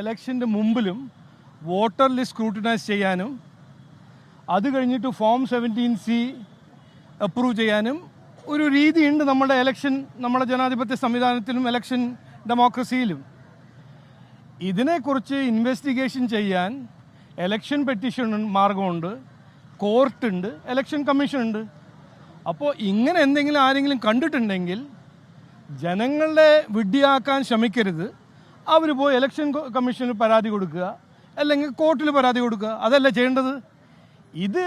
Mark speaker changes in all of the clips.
Speaker 1: ഇലക്ഷൻ്റെ മുമ്പിലും voter list scrutinise ചെയ്യാനും അത് കഴിഞ്ഞിട്ട് ഫോം 17C അപ്രൂവ് ചെയ്യാനും ഒരു രീതിയുണ്ട് നമ്മുടെ ഇലക്ഷൻ, നമ്മുടെ ജനാധിപത്യ സംവിധാനത്തിലും ഇലക്ഷൻ ഡെമോക്രസിയിലും. ഇതിനെക്കുറിച്ച് ഇൻവെസ്റ്റിഗേഷൻ ചെയ്യാൻ ഇലക്ഷൻ പെറ്റീഷൻ മാർഗമുണ്ട്, കോർട്ടുണ്ട്, ഇലക്ഷൻ കമ്മീഷൻ ഉണ്ട്. അപ്പോൾ ഇങ്ങനെ എന്തെങ്കിലും ആരെങ്കിലും കണ്ടിട്ടുണ്ടെങ്കിൽ ജനങ്ങളെ വിഡ്ഢിയാക്കാൻ ശ്രമിക്കരുത്. അവർ പോയി ഇലക്ഷൻ കമ്മീഷന് പരാതി കൊടുക്കുക, അല്ലെങ്കിൽ കോർട്ടിൽ പരാതി കൊടുക്കുക. അതല്ല ചെയ്യേണ്ടത്. ഇത്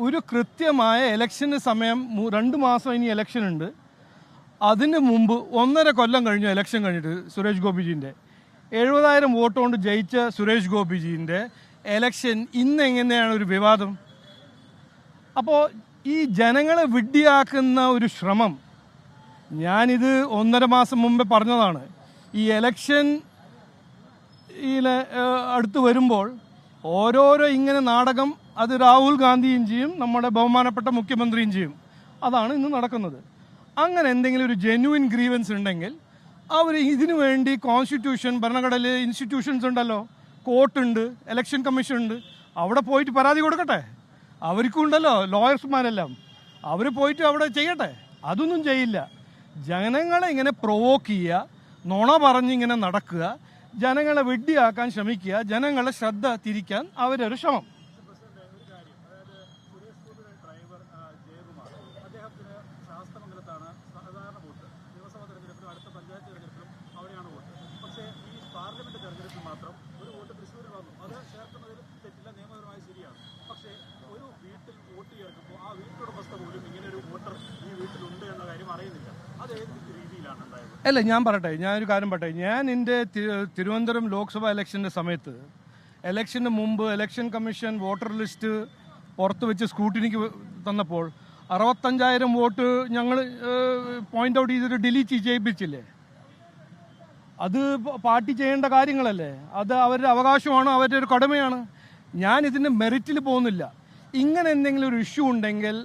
Speaker 1: ഒരു കൃത്യമായ ഇലക്ഷന് സമയം 2 മാസം ഇനി ഇലക്ഷൻ ഉണ്ട്. അതിന് മുമ്പ് 1.5 കൊല്ലം കഴിഞ്ഞു ഇലക്ഷൻ കഴിഞ്ഞിട്ട് സുരേഷ് ഗോപിജീൻ്റെ 70,000 വോട്ട് കൊണ്ട് ജയിച്ച സുരേഷ് ഗോപിജീൻ്റെ ഇലക്ഷൻ ഇന്ന് എങ്ങനെയാണ് ഒരു വിവാദം? അപ്പോൾ ഈ ജനങ്ങളെ വിഡ്ഢിയാക്കുന്ന ഒരു ശ്രമം, ഞാനിത് 1.5 മാസം മുമ്പേ പറഞ്ഞതാണ്. ഈ ഇലക്ഷൻ അടുത്ത് വരുമ്പോൾ ഓരോരോ ഇങ്ങനെ നാടകം അത് രാഹുൽ ഗാന്ധിയും ചെയ്യും, നമ്മുടെ ബഹുമാനപ്പെട്ട മുഖ്യമന്ത്രിയും ചെയ്യും. അതാണ് ഇന്ന് നടക്കുന്നത്. അങ്ങനെ എന്തെങ്കിലും ഒരു ജെന്യുവിൻ ഗ്രീവൻസ് ഉണ്ടെങ്കിൽ അവർ ഇതിനു വേണ്ടി കോൺസ്റ്റിറ്റ്യൂഷൻ, ഭരണഘടന, ഇൻസ്റ്റിറ്റ്യൂഷൻസ് ഉണ്ടല്ലോ, കോർട്ടുണ്ട്, ഇലക്ഷൻ കമ്മീഷൻ ഉണ്ട്, അവിടെ പോയിട്ട് പരാതി കൊടുക്കട്ടെ. അവർക്കും ഉണ്ടല്ലോ ലോയേഴ്സ്മാരെല്ലാം, അവർ പോയിട്ട് അവിടെ ചെയ്യട്ടെ. അതൊന്നും ചെയ്യില്ല. ജനങ്ങളെ ഇങ്ങനെ പ്രൊവോക്ക് ചെയ്യുക, നുണ പറഞ്ഞിങ്ങനെ നടക്കുക, ജനങ്ങളെ വെഡ്ഡിയാക്കാൻ ശ്രമിക്കുക, ജനങ്ങളെ ശ്രദ്ധ തിരിക്കാൻ അവരൊരു ശ്രമം. അല്ല, ഞാൻ പറയട്ടെ, ഞാനൊരു കാര്യം പറയട്ടെ. ഞാൻ എൻ്റെ തിരുവനന്തപുരം ലോക്സഭ ഇലക്ഷൻ്റെ സമയത്ത് ഇലക്ഷന് മുമ്പ് ഇലക്ഷൻ കമ്മീഷൻ വോട്ടർ ലിസ്റ്റ് പുറത്ത് വെച്ച് സ്ക്രൂട്ടിനിക്ക് തന്നപ്പോൾ 65,000 വോട്ട് ഞങ്ങൾ പോയിന്റ് ഔട്ട് ചെയ്തിട്ട് ഡിലീറ്റ് ചെയ്യിപ്പിച്ചില്ലേ? അത് പാർട്ടി ചെയ്യേണ്ട കാര്യങ്ങളല്ലേ? അത് അവരുടെ അവകാശമാണ്, അവരുടെ ഒരു കടമയാണ്. ഞാൻ ഇതിൻ്റെ മെറിറ്റിൽ പോകുന്നില്ല. ഇങ്ങനെ എന്തെങ്കിലും ഒരു ഇഷ്യൂ ഉണ്ടെങ്കിൽ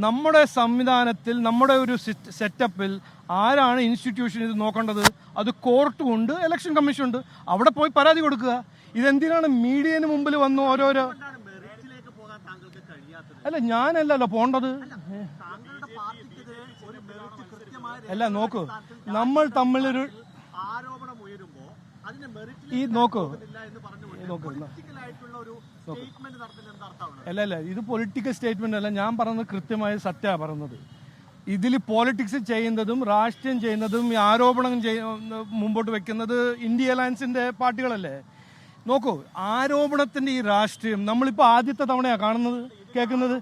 Speaker 1: നമ്മുടെ സംവിധാനത്തിൽ, നമ്മുടെ ഒരു സെറ്റപ്പിൽ ആരാണ് ഇൻസ്റ്റിറ്റ്യൂഷൻ ഇത് നോക്കേണ്ടത്? അത് കോർട്ടും ഉണ്ട്, ഇലക്ഷൻ കമ്മീഷൻ ഉണ്ട്. അവിടെ പോയി പരാതി കൊടുക്കുക. ഇതെന്തിനാണ് മീഡിയന് മുമ്പിൽ വന്ന് ഓരോരോ? അല്ല, ഞാനല്ലല്ലോ പോണ്ടത്. അല്ല, നോക്കൂ, നമ്മൾ തമ്മിലൊരു ഈ നോക്കൂ, അല്ല, ഇത് പൊളിറ്റിക്കൽ സ്റ്റേറ്റ്മെന്റ് അല്ല. ഞാൻ പറഞ്ഞത് കൃത്യമായ സത്യമാണ് പറഞ്ഞത്. ഇതിൽ പോളിറ്റിക്സ് ചെയ്യുന്നതും രാഷ്ട്രീയം ചെയ്യുന്നതും ഈ ആരോപണം മുമ്പോട്ട് വെക്കുന്നത് ഇന്ത്യ അലയൻസിന്റെ പാർട്ടികളല്ലേ? നോക്കൂ, ആരോപണത്തിന്റെ ഈ രാഷ്ട്രീയം നമ്മളിപ്പോൾ ആദ്യത്തെ തവണയാണ് കാണുന്നത്, കേൾക്കുന്നത്.